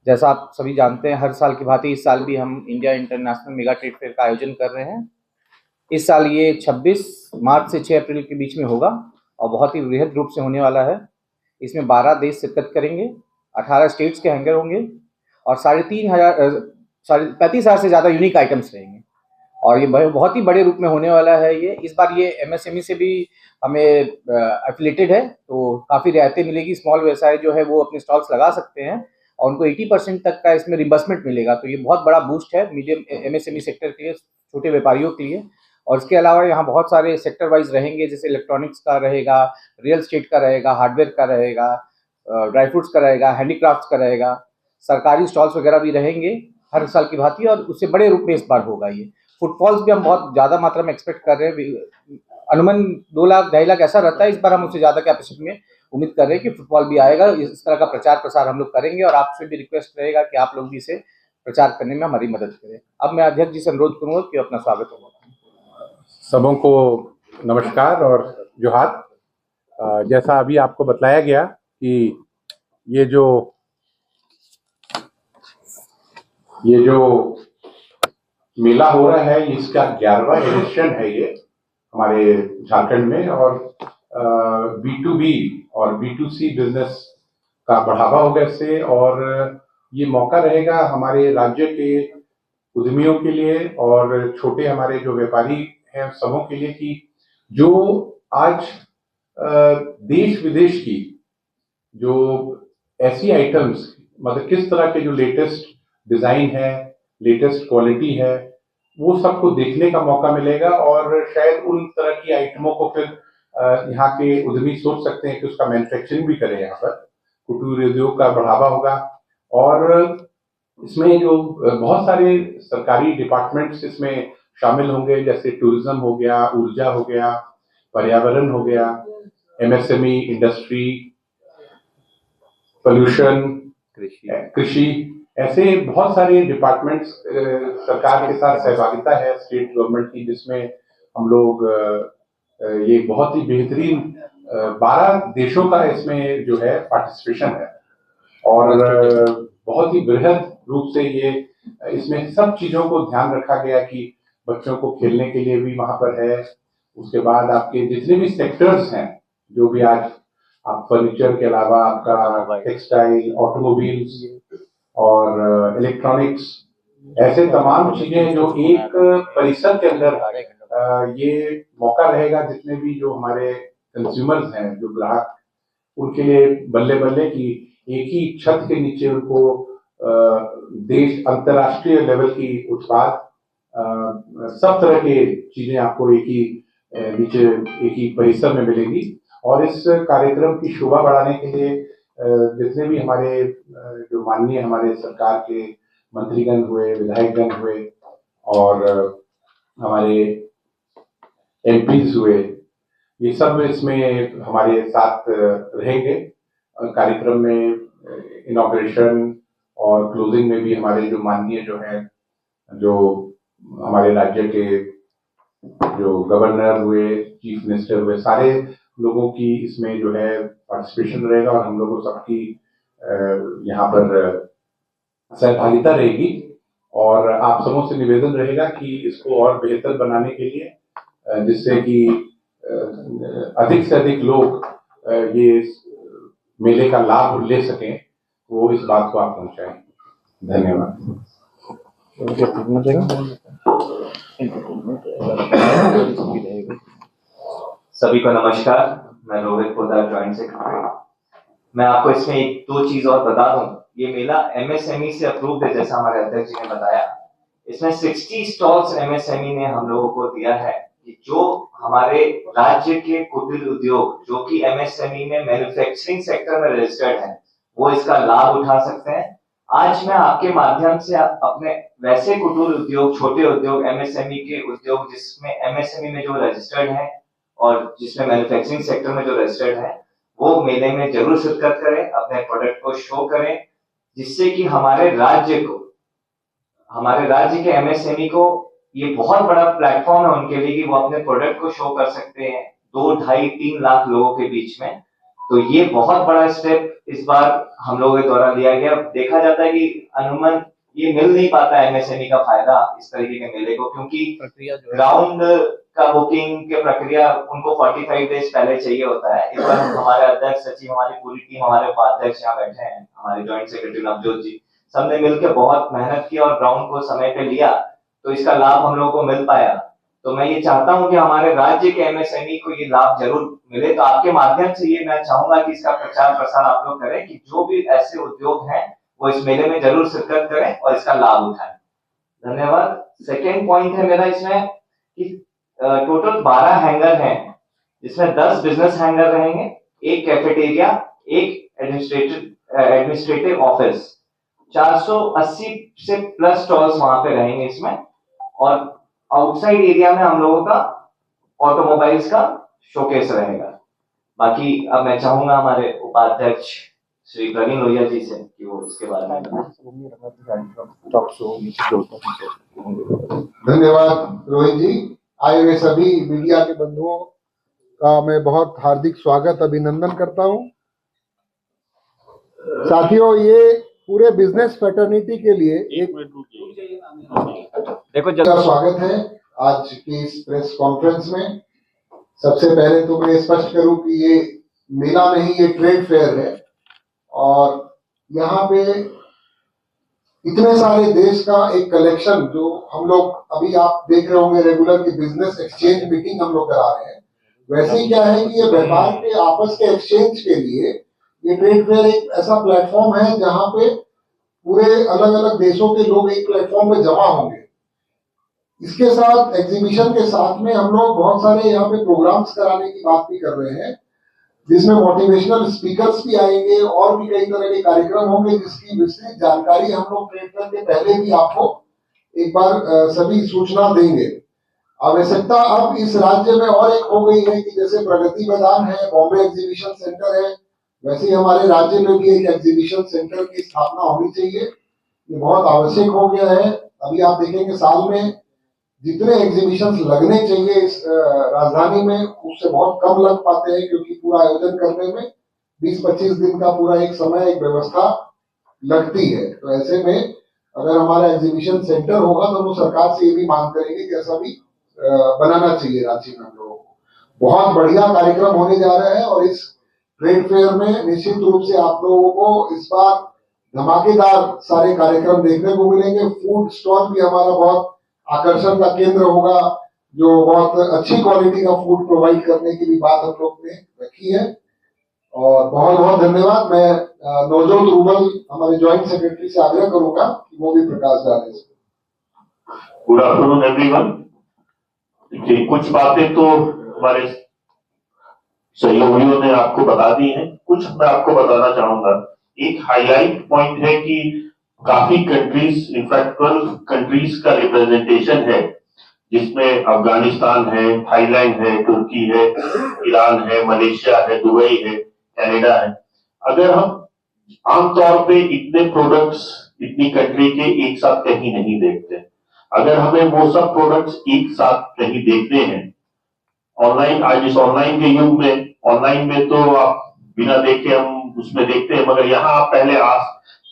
जैसा आप सभी जानते हैं, हर साल की भांति इस साल भी हम India international mega trade fair का आयोजन कर रहे हैं। इस साल ये 26 मार्च से 6 अप्रैल के बीच में होगा और बहुत ही वृहद रूप से होने वाला है। इसमें 12 देश शिरकत करेंगे, 18 स्टेट्स के हैंगर होंगे और 35,000 से ज़्यादा यूनिक आइटम्स रहेंगे और ये बहुत ही बड़े रूप में होने वाला है। ये इस बार ये एमएसएमई से भी हमें एफिलेटेड है, तो काफ़ी रियायतें मिलेगी। स्मॉल व्यवसाय जो है वो अपने स्टॉल्स लगा सकते हैं और उनको 80% तक का इसमें रिम्बर्समेंट मिलेगा, तो ये बहुत बड़ा बूस्ट है मीडियम एमएसएमई सेक्टर के लिए, छोटे व्यापारियों के लिए। और इसके अलावा यहाँ बहुत सारे सेक्टर वाइज रहेंगे, जैसे इलेक्ट्रॉनिक्स का रहेगा, रियल एस्टेट का रहेगा, हार्डवेयर का रहेगा, ड्राई फ्रूट्स का रहेगा, हैंडीक्राफ्ट्स का रहेगा, सरकारी स्टॉल्स वगैरह भी रहेंगे हर साल की भांति, और उससे बड़े रूप में इस बार होगा ये। फुटफॉल्स भी हम बहुत ज़्यादा मात्रा में एक्सपेक्ट कर रहे हैं, अनुमान 2 लाख 2.5 लाख ऐसा रहता है। इस बार हम उससे ज़्यादा कैपेसिटी में उम्मीद कर रहे हैं कि फुटबॉल भी आएगा। इस तरह का प्रचार प्रसार हम लोग करेंगे और आपसे भी रिक्वेस्ट रहेगा कि आप लोग भी इसे प्रचार करने में हमारी मदद करें। अब मैं अध्यक्ष जी से अनुरोध करूँगा कि अपना स्वागत होगा। सबों को नमस्कार और जोहार। जैसा अभी आपको बताया गया कि ये जो मेला हो रहा है, इसका 11वां एडिशन है ये हमारे झारखंड में, और B2B और B2C बिजनेस का बढ़ावा होगा इससे। और ये मौका रहेगा हमारे राज्य के उद्यमियों के लिए और छोटे हमारे जो व्यापारी हैं सबों के लिए, कि जो आज देश विदेश की जो ऐसी आइटम्स, मतलब किस तरह के जो लेटेस्ट डिजाइन है, लेटेस्ट क्वालिटी है, वो सबको देखने का मौका मिलेगा। और शायद उन तरह की आइटमों को फिर यहाँ के उद्यमी सोच सकते हैं कि उसका मैन्युफैक्चरिंग भी करें। यहाँ पर कुटीर उद्योग का बढ़ावा होगा और इसमें जो बहुत सारे सरकारी डिपार्टमेंट्स इसमें शामिल होंगे, जैसे टूरिज्म हो गया, ऊर्जा हो गया, पर्यावरण हो गया, एमएसएमई, इंडस्ट्री, पोल्यूशन, कृषि, ऐसे बहुत सारे डिपार्टमेंट्स सरकार के साथ सहभागिता है स्टेट गवर्नमेंट की, जिसमें हम लोग ये बहुत ही बेहतरीन 12 देशों का इसमें जो है पार्टिसिपेशन है और बहुत ही बृहद रूप से ये इसमें सब चीजों को ध्यान रखा गया कि बच्चों को खेलने के लिए भी वहां पर है। उसके बाद आपके जितने भी सेक्टर्स हैं, जो भी आज आप फर्नीचर के अलावा आपका टेक्सटाइल, ऑटोमोबाइल्स और इलेक्ट्रॉनिक्स, ऐसे तमाम चीजें जो एक परिसर के अंदर ये मौका रहेगा, जितने भी जो हमारे कंज्यूमर्स हैं, जो ग्राहक, उनके लिए बल्ले बल्ले की एक ही छत के नीचे उनको देश अंतर्राष्ट्रीय लेवल की उत्पाद, सब तरह के चीजें आपको एक ही नीचे एक ही परिसर में मिलेगी। और इस कार्यक्रम की शोभा बढ़ाने के लिए जितने भी हमारे जो माननीय हमारे सरकार के मंत्रीगण हुए, विधायकगण हुए और हमारे एमपीज हुए, ये सब इसमें हमारे साथ रहेंगे। कार्यक्रम में इनॉग्रेशन और क्लोजिंग में भी हमारे जो माननीय जो हैं, जो हमारे राज्य के जो गवर्नर हुए, चीफ मिनिस्टर हुए, सारे लोगों की इसमें जो है पार्टिसिपेशन रहेगा और हम लोगों सबकी यहाँ पर सहभागिता रहेगी। और आप सबों से निवेदन रहेगा कि इसको और बेहतर बनाने के लिए, जिससे कि अधिक से अधिक लोग ये मेले का लाभ ले सकें, वो इस बात को आप पहुंचाएं। धन्यवाद। सभी को नमस्कार, मैं रोहित पोदार, जॉइंट सेक्रेटरी। मैं आपको इसमें एक दो चीज और बता दूं। ये मेला एमएसएमई से अप्रूव्ड है, जैसा हमारे अध्यक्ष जी ने बताया। इसमें 60 स्टॉल्स एमएसएमई ने हम लोगों को दिया है कि जो हमारे राज्य के कुटीर उद्योग जो कि एमएसएमई में मैन्युफैक्चरिंग सेक्टर में रजिस्टर्ड है, वो इसका लाभ उठा सकते हैं। आज मैं आपके माध्यम से अपने वैसे कुटीर उद्योग, छोटे उद्योग, एमएसएमई के उद्योग जिसमें एमएसएमई में जो रजिस्टर्ड है और जिसमें मैन्युफैक्चरिंग सेक्टर में जो रजिस्टर्ड है, वो मेले में जरूर शिरकत करें, अपने प्रोडक्ट को शो करें, जिससे कि हमारे राज्य के एमएसएमई को ये बहुत बड़ा प्लेटफॉर्म है उनके लिए कि वो अपने प्रोडक्ट को शो कर सकते हैं 2, 2.5, 3 लाख लोगों के बीच में। तो ये बहुत बड़ा स्टेप इस बार हम लोगों के द्वारा लिया गया। देखा जाता है कि अमूमन ये मिल नहीं पाता है एमएसएमई का फायदा इस तरीके के मेले को, क्योंकि ग्राउंड का बुकिंग के प्रक्रिया उनको 45 डेज पहले चाहिए होता है। इस बार हमारे अध्यक्ष सचिव, हमारी पूरी टीम, हमारे उपाध्यक्ष यहाँ बैठे हैं, हमारे जॉइंट सेक्रेटरी नवजोत जी, सबने मिलकर बहुत मेहनत की और ग्राउंड को समय पे लिया, तो इसका लाभ हम लोगों को मिल पाया। तो मैं ये चाहता हूं कि हमारे राज्य के एमएसएमई को ये लाभ जरूर मिले। तो आपके माध्यम से ये मैं चाहूंगा कि इसका प्रचार प्रसार आप लोग करें कि जो भी ऐसे उद्योग हैं वो इस मेले में जरूर शिरकत करें और इसका लाभ उठाएं। धन्यवाद। सेकेंड पॉइंट है मेरा इसमें कि टोटल 12 हैंगर हैं, जिसमें 10 बिजनेस हैंगर रहेंगे, एक कैफेटेरिया, एक एडमिनिस्ट्रेटिव ऑफिस, 480 से प्लस स्टॉल्स वहां पे रहेंगे इसमें। और आउटसाइड एरिया में हम लोगों का ऑटोमोबाइल्स का शोकेस रहेगा। बाकी अब मैं चाहूंगा हमारे उपाध्यक्ष श्री प्रवीण लोहिया जी से कि वो इसके बारे में। धन्यवाद रोहित जी। आए हुए सभी मीडिया के बंधुओं का मैं बहुत हार्दिक स्वागत अभिनंदन करता हूं। साथियों, ये पूरे बिजनेस फ्रेटर्निटी के लिए एक स्वागत है आज की इस प्रेस कॉन्फ्रेंस में। सबसे पहले तो मैं स्पष्ट करूं कि ये मेला नहीं, ये ट्रेड फेयर है और यहाँ पे इतने सारे देश का एक कलेक्शन, जो हम लोग अभी आप देख रहे होंगे रेगुलर की बिजनेस एक्सचेंज मीटिंग हम लोग करा रहे हैं, वैसे ही क्या है कि ये व्यापार के आपस के एक्सचेंज के लिए ये ट्रेड फेयर एक ऐसा प्लेटफॉर्म है जहाँ पे पूरे अलग अलग देशों के लोग एक प्लेटफॉर्म पे जमा होंगे। इसके साथ एग्जीबिशन के साथ में हम लोग बहुत सारे यहाँ पे प्रोग्राम्स कराने की बात भी कर रहे हैं, जिसमें मोटिवेशनल स्पीकर्स भी आएंगे और भी कई तरह के कार्यक्रम होंगे, जिसकी विस्तृत जानकारी हम लोग ट्रेड फेयर के पहले भी आपको एक बार सभी सूचना देंगे। आवश्यकता अब इस राज्य में और एक हो गई है कि जैसे प्रगति मैदान है, बॉम्बे एग्जीबिशन सेंटर है, वैसे ही हमारे राज्य में भी एक एग्जीबिशन सेंटर की स्थापना होनी चाहिए। ये बहुत आवश्यक हो गया है। अभी आप देखेंगे साल में जितने एग्जीबिशंस लगने चाहिए इस राजधानी में, उससे बहुत कम लग पाते हैं, क्योंकि पूरा आयोजन करने में 20-25 दिन का पूरा एक समय, एक व्यवस्था लगती है। तो ऐसे में अगर हमारा एग्जीबिशन सेंटर होगा तो हम सरकार से ये भी मांग करेंगे कि ऐसा भी बनाना चाहिए रांची में हम लोगों को। बहुत बढ़िया कार्यक्रम होने जा रहा है और इस ट्रेड फेयर में निश्चित रूप से आप लोगों को इस बार धमाकेदार सारे कार्यक्रम देखने को मिलेंगे। फूड स्टॉल भी हमारा बहुत आकर्षण का केंद्र होगा, जो बहुत अच्छी क्वालिटी का फूड प्रोवाइड करने की भी बात हम लोग ने रखी है। और बहुत बहुत धन्यवाद। मैं नवजोत रूबल हमारे ज्वाइंट सेक्रेटरी से आग्रह करूंगा कि वो भी प्रकाश डालें। Good afternoon everyone. देखिए, कुछ बातें तो हमारे सहयोगियों ने आपको बता दी हैं, कुछ मैं आपको बताना चाहूंगा। एक हाईलाइट पॉइंट है कि काफी कंट्रीज, इनफैक्ट 12 कंट्रीज का रिप्रेजेंटेशन है, जिसमें अफगानिस्तान है, थाईलैंड है, तुर्की है, ईरान है, मलेशिया है, दुबई है, कनाडा है। अगर हम आमतौर पे इतने प्रोडक्ट्स इतनी कंट्री के एक साथ कहीं नहीं देखते, अगर हमें वो सब प्रोडक्ट्स एक साथ कहीं देखते हैं ऑनलाइन, आज इस ऑनलाइन के युग में, ऑनलाइन में तो आप बिना देखे हम उसमें देखते हैं, मगर यहाँ आप पहले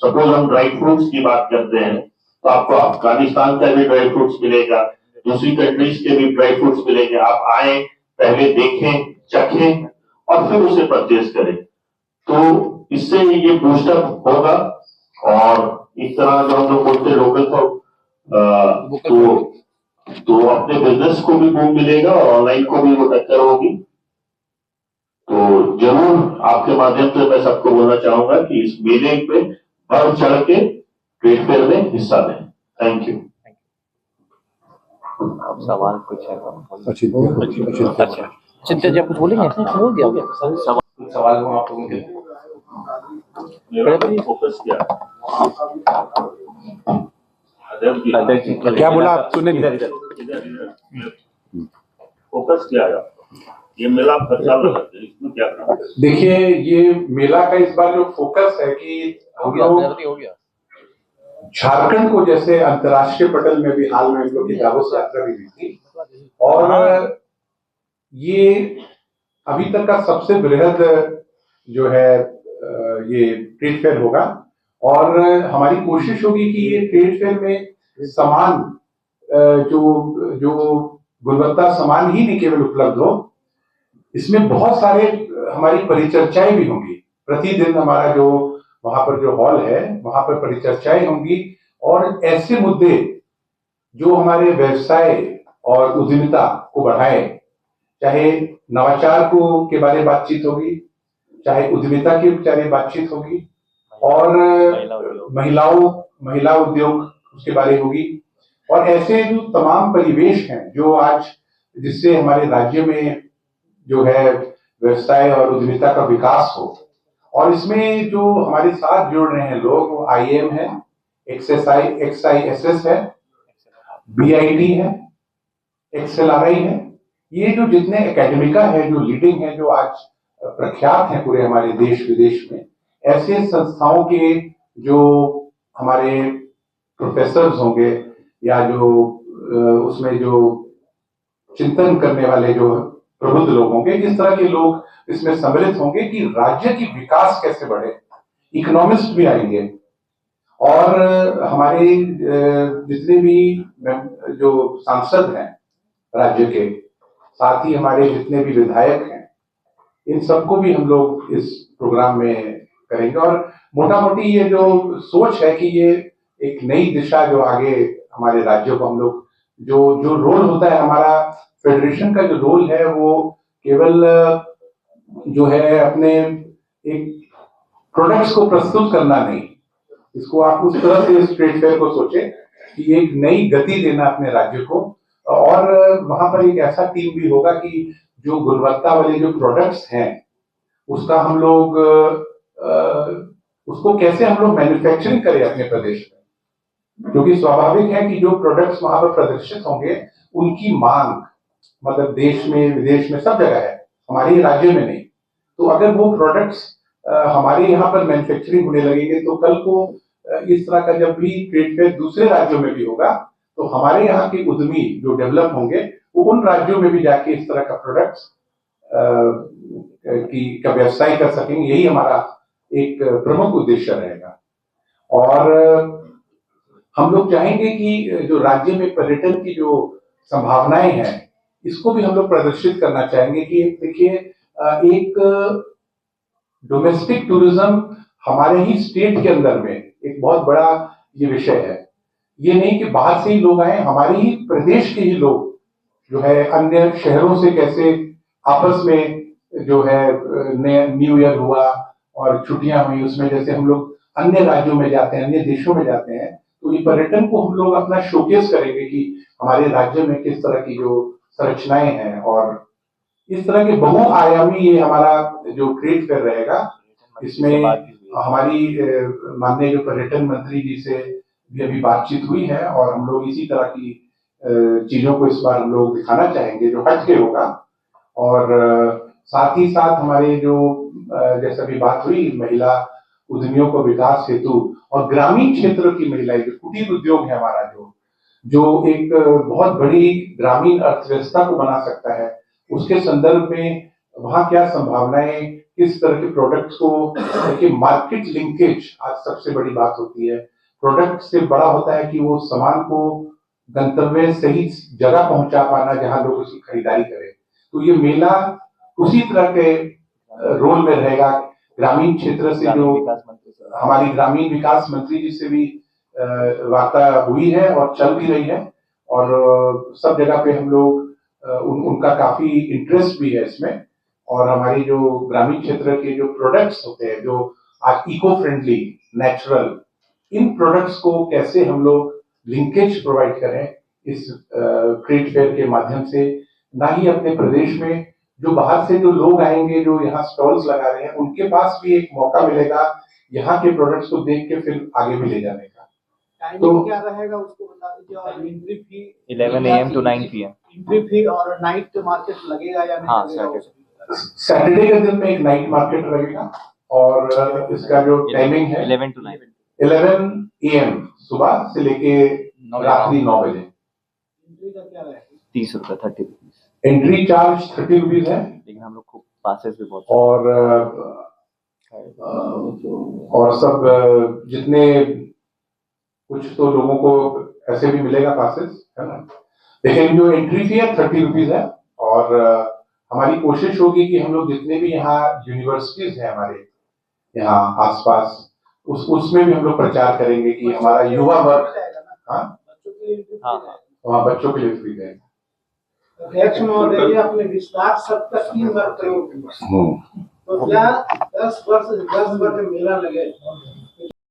सपोज हम ड्राई फ्रूट्स की बात करते हैं तो आपको अफगानिस्तान का भी ड्राई फ्रूट्स मिलेगा, दूसरी कंट्रीज के भी ड्राई फ्रूट्स मिलेंगे। आप आए, पहले देखें, चखें और फिर उसे परचेज करें, तो इससे ये बूस्टअप होगा। और इस तरह जो हम लोग बोलते लोकल फॉर, तो अपने बिजनेस को भी बूम मिलेगा और ऑनलाइन को भी वो टक्कर होगी। तो जरूर आपके माध्यम से मैं सबको बोलना चाहूंगा कि इस मेले पे बढ़ चढ़ के ट्रेड फेयर में हिस्सा लें। Thank you. सवाल कुछ है? अच्छा, चिंता जी आप कुछ बोलेंगे? हो गया सवाल हो आप लोगों के। मेरा फोकस क्या है? क्या बोला आप? सुने फोकस क्या है? ये मेला खर्चा लगा है, इसमें क्या करना है? देखिए, ये मेला का इस बार जो फोकस है कि हम लोग झारखंड को, जैसे अंतर्राष्ट्रीय पटल में भी हाल में हम लोग की दावोस यात्रा भी हुई थी, और ये अभी तक का सबसे बृहद जो है ये ट्रेड फेयर होगा और हमारी कोशिश होगी कि ये ट्रेड फेयर में सामान जो जो गुणवत्ता सामान ही नहीं केवल उपलब्ध हो, इसमें बहुत सारे हमारी परिचर्चाएं भी होंगी। प्रतिदिन हमारा जो वहां पर जो हॉल है वहां पर परिचर्चाएं होंगी और ऐसे मुद्दे जो हमारे व्यवसाय और उद्यमिता को बढ़ाए, चाहे नवाचार को के बारे में बातचीत होगी, चाहे उद्यमिता के बारे में बातचीत होगी और महिला उद्योग उसके बारे होगी और ऐसे जो तमाम परिवेश हैं जो आज जिससे हमारे राज्य में जो है व्यवसाय और उद्यमिता का विकास हो। और इसमें जो हमारे साथ जुड़ रहे हैं लोग वो IIM है, XISS है, BIT है, XLRI है। ये जो जितने एकेडमिका है जो लीडिंग है जो आज प्रख्यात हैं पूरे हमारे देश विदेश में, ऐसे संस्थाओं के जो हमारे प्रोफेसर्स होंगे या जो उसमें जो चिंतन करने वाले जो प्रबुद्ध लोग होंगे, इस तरह के लोग इसमें सम्मिलित होंगे कि राज्य की विकास कैसे बढ़े। इकोनॉमिस्ट भी आएंगे और हमारे जितने भी जो सांसद हैं राज्य के, साथ ही हमारे जितने भी विधायक हैं, इन सबको भी हम लोग इस प्रोग्राम में करेंगे। और मोटा मोटी ये जो सोच है कि ये एक नई दिशा जो आगे हमारे राज्यों को हम लोग जो रोल होता है हमारा फेडरेशन का जो रोल है वो केवल जो है अपने एक प्रोडक्ट्स को प्रस्तुत करना नहीं, इसको आप उस तरह से इस ट्रेड फेयर को सोचें कि एक नई गति देना अपने राज्य को। और वहां पर एक ऐसा टीम भी होगा कि जो गुणवत्ता वाले जो प्रोडक्ट्स हैं उसका हम लोग उसको कैसे हम लोग मैन्युफैक्चरिंग करें अपने प्रदेश में, क्योंकि स्वाभाविक है कि जो प्रोडक्ट्स वहां पर प्रदर्शित होंगे उनकी मांग मतलब देश में विदेश में सब जगह है, हमारे राज्य में नहीं। तो अगर वो प्रोडक्ट्स हमारे यहाँ पर मैन्युफैक्चरिंग होने लगेंगे तो कल को इस तरह का जब भी ट्रेड फेयर दूसरे राज्यों में भी होगा तो हमारे यहाँ के उद्यमी जो डेवलप होंगे वो उन राज्यों में भी जाके इस तरह का प्रोडक्ट्स का व्यवसाय कर सकेंगे। यही हमारा एक प्रमुख उद्देश्य रहेगा। और हम लोग चाहेंगे कि जो राज्य में पर्यटन की जो संभावनाएं हैं इसको भी हम लोग प्रदर्शित करना चाहेंगे कि देखिए एक डोमेस्टिक टूरिज्म हमारे ही स्टेट के अंदर में एक बहुत बड़ा ये विषय है। ये नहीं कि बाहर से ही लोग आए, हमारे ही प्रदेश के ही लोग जो है अन्य शहरों से कैसे आपस में जो है न्यू ईयर हुआ और छुट्टियां हुई उसमें जैसे हम लोग अन्य राज्यों में जाते हैं, अन्य देशों में जाते हैं, तो ये पर्यटन को हम लोग अपना शोकेस करेंगे कि हमारे राज्य में किस तरह की जो संरचनाएं हैं। और इस तरह के बहुआयामी ये हमारा जो ट्रेड फेयर रहेगा, इसमें हमारी माननीय जो पर्यटन मंत्री जी से भी अभी बातचीत हुई है और हम लोग इसी तरह की चीजों को इस बार हम लोग दिखाना चाहेंगे जो हटके होगा। और साथ ही साथ हमारे जो जैसे अभी बात हुई महिला उद्यमियों को विकास हेतु और ग्रामीण क्षेत्र की महिलाएं जो कुटीर उद्योग है हमारा जो एक बहुत बड़ी ग्रामीण अर्थव्यवस्था को बना सकता है, उसके संदर्भ में वहां क्या संभावनाएं, किस तरह के प्रोडक्ट्स को देखिए मार्केट लिंकेज आज सबसे बड़ी बात होती है। प्रोडक्ट से बड़ा होता है कि वो सामान को गंतव्य सही जगह पहुंचा पाना जहां लोग उसकी खरीदारी करें। तो ये मेला उसी तरह के रोल में रहेगा। ग्रामीण क्षेत्र से जो हमारी ग्रामीण विकास मंत्री जी से भी वार्ता हुई है और चल भी रही है और सब जगह पे हम लोग उनका काफी इंटरेस्ट भी है इसमें। और हमारी जो ग्रामीण क्षेत्र के जो प्रोडक्ट्स होते हैं जो आज इको फ्रेंडली नेचुरल, इन प्रोडक्ट्स को कैसे हम लोग लिंकेज प्रोवाइड करें इस ट्रेड फेयर के माध्यम से। ना ही अपने प्रदेश में जो बाहर से जो लोग आएंगे जो यहाँ स्टॉल्स लगा रहे हैं उनके पास भी एक मौका मिलेगा यहाँ के प्रोडक्ट्स को देख के फिर आगे भी ले जाने का। तो क्या रहेगा उसको बता दीजिए। और entry fee 11 AM to 9 PM entry fee और नाइट मार्केट लगेगा या नहीं? हाँ, सैटरडे के दिन में एक नाइट मार्केट लगेगा और इसका जो टाइमिंग है 11 AM सुबह से लेके रात्रि 9 बजे। एंट्री का क्या रहेगा? 30 रुपए 30 रुपीज एंट्री चार्ज 30 रुपीज है, लेकिन हम लोग को पासेस भी बहुत और और सब जितने कुछ तो लोगों को ऐसे भी मिलेगा पासेस, है ना। लेकिन जो एंट्री फी है 30 रुपीज है। और हमारी कोशिश होगी कि हम लोग जितने भी यहाँ यूनिवर्सिटीज है हमारे यहाँ आसपास, उसमें भी हम लोग प्रचार करेंगे कि हमारा युवा वर्ग, हाँ वहाँ बच्चों के लिए फ्री रहेगा। अध्यक्ष महोदय, आपने विस्तार 3 बार प्रयोग किया, तो क्या 10 वर्ष मेला लगे